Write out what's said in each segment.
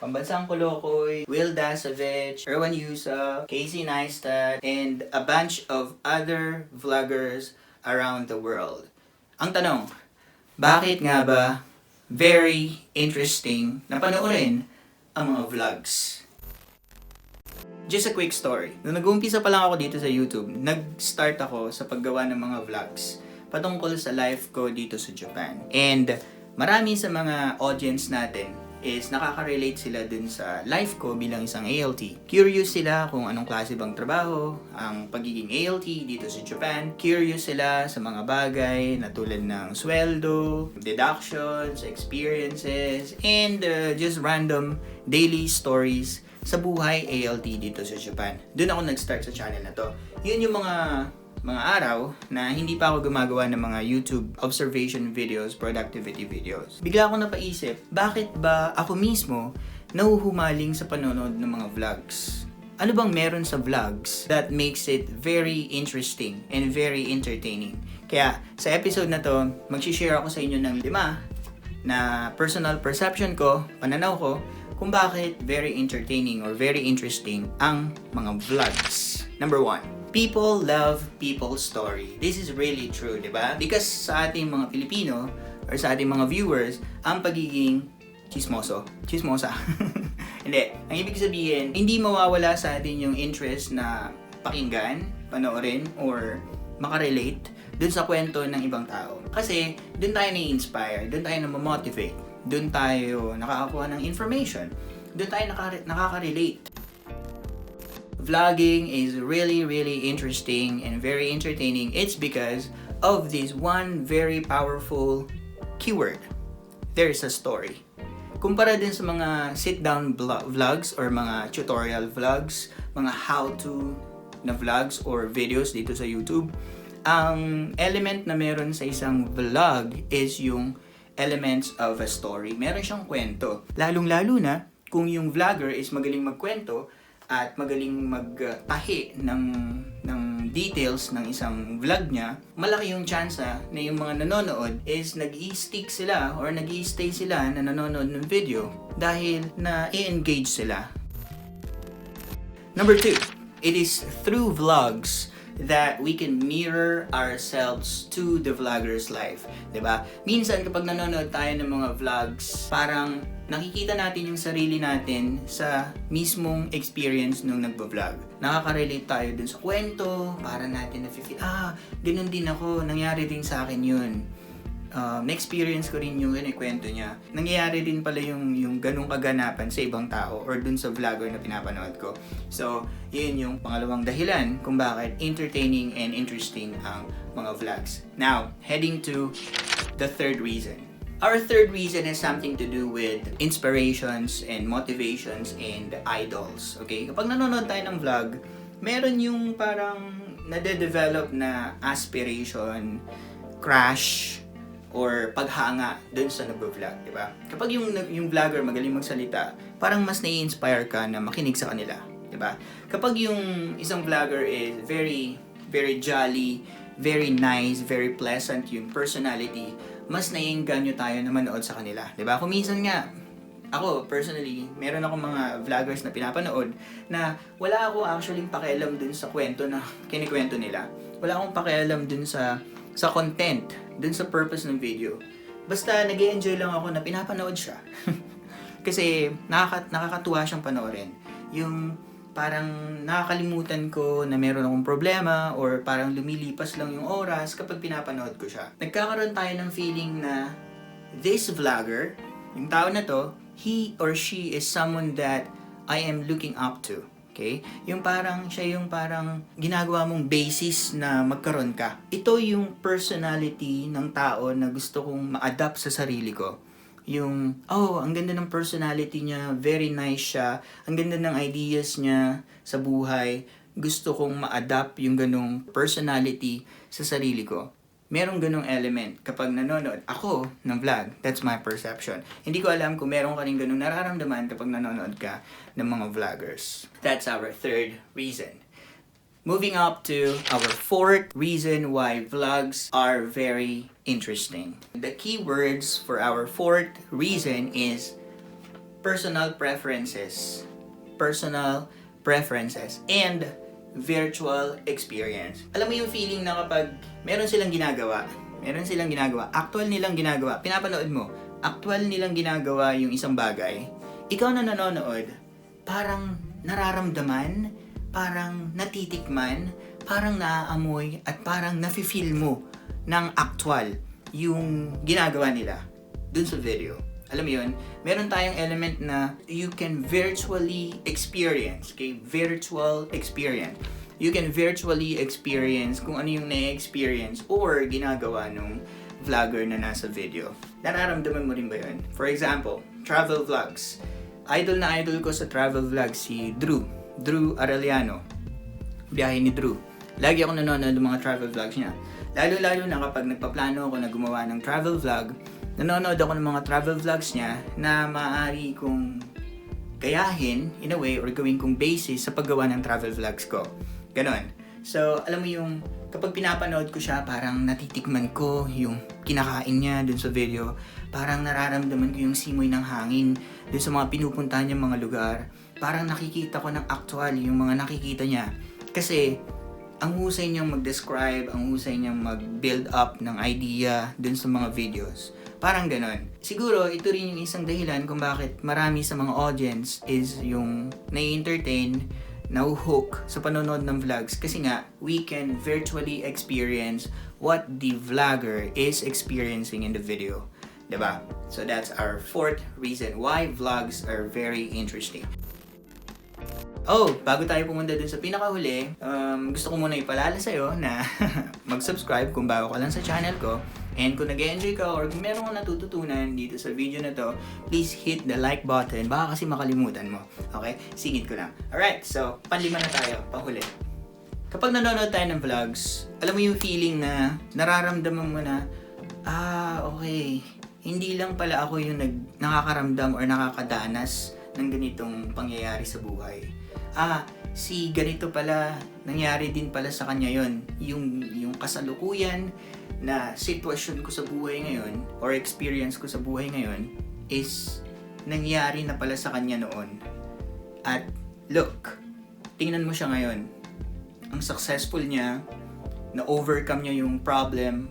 Pambansang Kolokoy, Will Dasovich, Erwan Yusa, Casey Neistat, and a bunch of other vloggers around the world. Ang tanong, bakit nga ba very interesting na panoorin ang mga vlogs? Just a quick story. Nung nag-uumpisa pa lang ako dito sa YouTube, nag-start ako sa paggawa ng mga vlogs patungkol sa life ko dito sa Japan. And marami sa mga audience natin is nakaka-relate sila dun sa life ko bilang isang ALT. Curious sila kung anong klase bang trabaho ang pagiging ALT dito sa Japan. Curious sila sa mga bagay na tulad ng sweldo, deductions, experiences, and just random daily stories sa buhay ALT dito sa Japan. Doon ako nag-start sa channel na to. Yun yung mga araw na hindi pa ako gumagawa ng mga YouTube observation videos, productivity videos. Bigla ako napaisip, bakit ba ako mismo nahuhumaling sa panonood ng mga vlogs? Ano bang meron sa vlogs that makes it very interesting and very entertaining? Kaya sa episode na to, mag-share ako sa inyo ng 5 na personal perception ko, pananaw ko, kung bakit very entertaining or very interesting ang mga vlogs. Number 1. People love people's story. This is really true, di ba? Because sa ating mga Filipino or sa ating mga viewers, ang pagiging chismosa. Hindi. Ang ibig sabihin, hindi mawawala sa atin yung interest na pakinggan, panoorin, or makarelate dun sa kwento ng ibang tao. Kasi dun tayo na-inspire, dun tayo na-motivate, dun tayo nakakakuha ng information, dun tayo nakaka-relate. Vlogging is really interesting and very entertaining. It's because of this one very powerful keyword. There's a story. Kumpara din sa mga sit-down vlogs or mga tutorial vlogs, mga how-to na vlogs or videos dito sa YouTube, ang element na meron sa isang vlog is yung elements of a story. Meron siyang kwento. Lalong-lalo na kung yung vlogger is magaling magkwento at magaling magtahi ng details ng isang vlog niya, malaki yung chance na yung mga nanonood is nag-i-stick sila or nag-i-stay sila na nanonood ng video dahil na i-engage sila. Number 2, it is through vlogs that we can mirror ourselves to the vlogger's life. Diba? Minsan kapag nanonood tayo ng mga vlogs, parang nakikita natin yung sarili natin sa mismong experience nung nagbo-vlog. Nakaka-relate tayo dun sa kwento, para natin na-feel, ganun din ako, nangyari din sa akin yun. Na-experience ko rin yung kwento niya. Nangyayari din pala yung ganung kaganapan sa ibang tao or dun sa vlogger na pinapanood ko. So, yun yung pangalawang dahilan kung bakit entertaining and interesting ang mga vlogs. Now, heading to the third reason. Our third reason has something to do with inspirations and motivations and idols. Okay? Kapag nanonood tayo ng vlog, meron yung parang nade-develop na aspiration, crush, or paghanga dun sa nagbo-vlog, di ba? Kapag yung vlogger magaling magsalita, parang mas nai-inspire ka na makinig sa kanila, di ba? Kapag yung isang vlogger is very jolly, very nice, very pleasant yung personality, mas naiengganyo tayo na manood sa kanila, di ba? Kung minsan nga, ako personally, meron akong mga vloggers na pinapanood na wala ako actually pakialam dun sa kwento na kinikwento nila. Wala akong pakialam dun sa content, dun sa purpose ng video. Basta nag-e-enjoy lang ako na pinapanood siya. Kasi nakakatuwa siyang panoorin. Yung parang nakakalimutan ko na meron akong problema or parang lumilipas lang yung oras kapag pinapanood ko siya. Nagkakaroon tayo ng feeling na this vlogger, yung tao na to, he or she is someone that I am looking up to. Okay? Siya yung parang ginagawa mong basis na magkaroon ka. Ito yung personality ng tao na gusto kong ma-adapt sa sarili ko. Yung, ang ganda ng personality niya, very nice siya, ang ganda ng ideas niya sa buhay, gusto kong ma-adapt yung ganong personality sa sarili ko. Merong ganong element kapag nanonood ako ng vlog. That's my perception. Hindi ko alam kung meron ka rin ganong nararamdaman kapag nanonood ka ng mga vloggers. That's our third reason. Moving up to our fourth reason why vlogs are very interesting. The key words for our fourth reason is personal preferences. Personal preferences and virtual experience. Alam mo yung feeling na kapag meron silang ginagawa, actual nilang ginagawa, pinapanood mo, actual nilang ginagawa yung isang bagay, ikaw na nanonood, parang nararamdaman, parang natitikman, parang naaamoy, at parang nafe-feel mo ng actual yung ginagawa nila dun sa video. Alam mo yun, meron tayong element na you can virtually experience, okay? Virtual experience. You can virtually experience kung ano yung na-experience or ginagawa nung vlogger na nasa video. Nararamdaman mo rin ba yun? For example, travel vlogs. Idol na idol ko sa travel vlog si Drew Arellano. Biyahe ni Drew. Lagi ako nanonood ng mga travel vlogs niya. Lalo-lalo na kapag nagpaplano ako na gumawa ng travel vlog, nanonood ako ng mga travel vlogs niya na maaari kong gayahin in a way or gawin kong basis sa paggawa ng travel vlogs ko. Ganon. So, alam mo yung kapag pinapanood ko siya, parang natitikman ko yung kinakain niya dun sa video. Parang nararamdaman ko yung simoy ng hangin dun sa mga pinupuntahan niyang mga lugar. Parang nakikita ko ng actual yung mga nakikita niya. Kasi, ang husay niyang mag-describe, ang husay niyang mag-build up ng idea dun sa mga videos. Parang ganon. Siguro, ito rin yung isang dahilan kung bakit marami sa mga audience is yung nai-entertain, na-hook sa panonood ng vlogs. Kasi nga, we can virtually experience what the vlogger is experiencing in the video. Diba? So that's our fourth reason why vlogs are very interesting. Oh, bago tayo pumunta dun sa pinakahuli, gusto ko muna ipaalala sa'yo na mag-subscribe kung bago ka lang sa channel ko. And kung nag-enjoy ka or kung meron kang natututunan dito sa video na to, please hit the like button. Baka kasi makalimutan mo. Okay? Singit ko lang. Alright, so panlima na tayo. Pahuli. Kapag nanonood tayo ng vlogs, alam mo yung feeling na nararamdaman mo na, okay, hindi lang pala ako yung nakakaramdam or nakakadanas ng ganitong pangyayari sa buhay. Si ganito pala, nangyari din pala sa kanya yon. Yung kasalukuyan na sitwasyon ko sa buhay ngayon or experience ko sa buhay ngayon is nangyari na pala sa kanya noon. At look, tingnan mo siya ngayon. Ang successful niya, na-overcome niya yung problem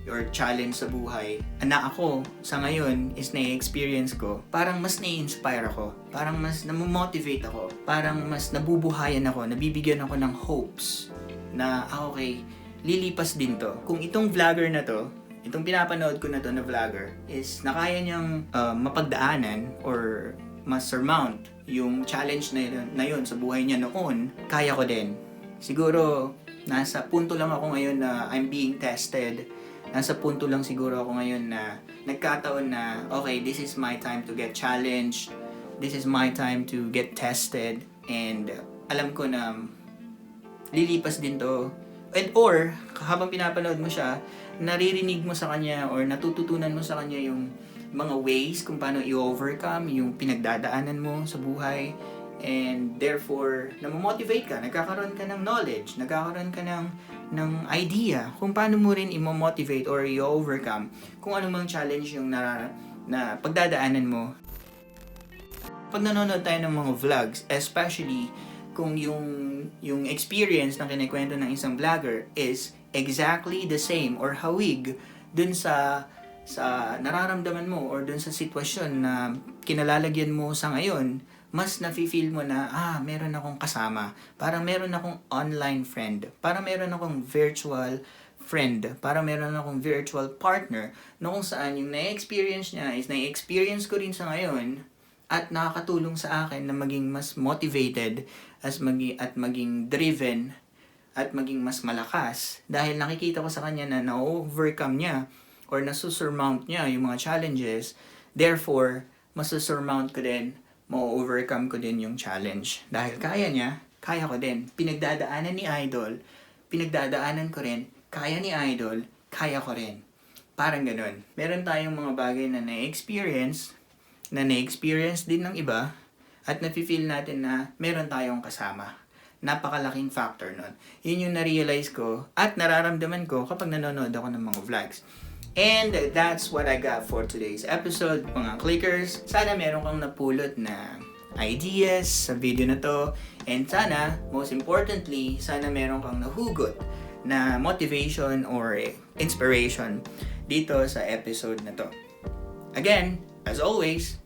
or challenge sa buhay. Na ako, sa ngayon, is na-experience ko, parang mas na-inspire ako. Parang mas namomotivate ako. Parang mas nabubuhayan ako, nabibigyan ako ng hopes na, okay, lilipas din to. Kung itong vlogger na to, itong pinapanood ko na to na vlogger, is nakaya niyang mapagdaanan or ma-surmount yung challenge na yun sa buhay niya noon, kaya ko din. Siguro, nasa punto lang ako ngayon na I'm being tested. Nasa punto lang siguro ako ngayon na nagkataon na, okay, this is my time to get challenged. This is my time to get tested. And alam ko na lilipas din to. And or, habang pinapanood mo siya, naririnig mo sa kanya or natututunan mo sa kanya yung mga ways kung paano i-overcome yung pinagdadaanan mo sa buhay. And therefore, namomotivate ka, nagkakaroon ka ng knowledge, nagkakaroon ka ng idea kung paano mo rin i-motivate or i-overcome kung ano mang challenge yung na pagdadaanan mo. Pag nanonood tayo ng mga vlogs, especially kung yung experience na kinikwento ng isang vlogger is exactly the same or hawig dun sa nararamdaman mo or dun sa sitwasyon na kinalalagyan mo sa ngayon, mas nafe-feel mo na, meron akong kasama. Parang meron akong online friend. Parang meron akong virtual friend. Parang meron akong virtual partner na kung saan yung na-experience niya is na-experience ko rin sa ngayon at nakakatulong sa akin na maging mas motivated at maging driven at maging mas malakas dahil nakikita ko sa kanya na na-overcome niya or nasusurmount niya yung mga challenges. Therefore, masusurmount ko din, ma-overcome ko din yung challenge. Dahil kaya niya, kaya ko din. Pinagdadaanan ni Idol, pinagdadaanan ko rin, kaya ni Idol, kaya ko rin. Parang ganun. Meron tayong mga bagay na na-experience din ng iba, at nafe-feel natin na meron tayong kasama. Napakalaking factor nun. Yun yung na-realize ko at nararamdaman ko kapag nanonood ako ng mga vlogs. And that's what I got for today's episode, mga clickers. Sana meron kang napulot na ideas sa video na to. And sana, most importantly, sana meron kang nahugot na motivation or inspiration dito sa episode na to. Again, as always,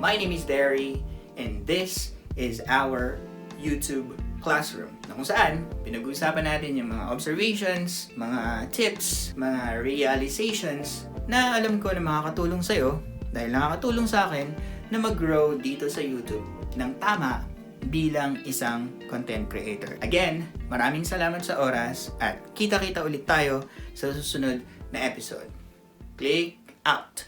my name is Darry and this is our YouTube classroom, na kung saan pinag-uusapan natin yung mga observations, mga tips, mga realizations na alam ko na makakatulong sa'yo dahil nakakatulong sa akin na mag-grow dito sa YouTube ng tama bilang isang content creator. Again, maraming salamat sa oras at kita-kita ulit tayo sa susunod na episode. Click out!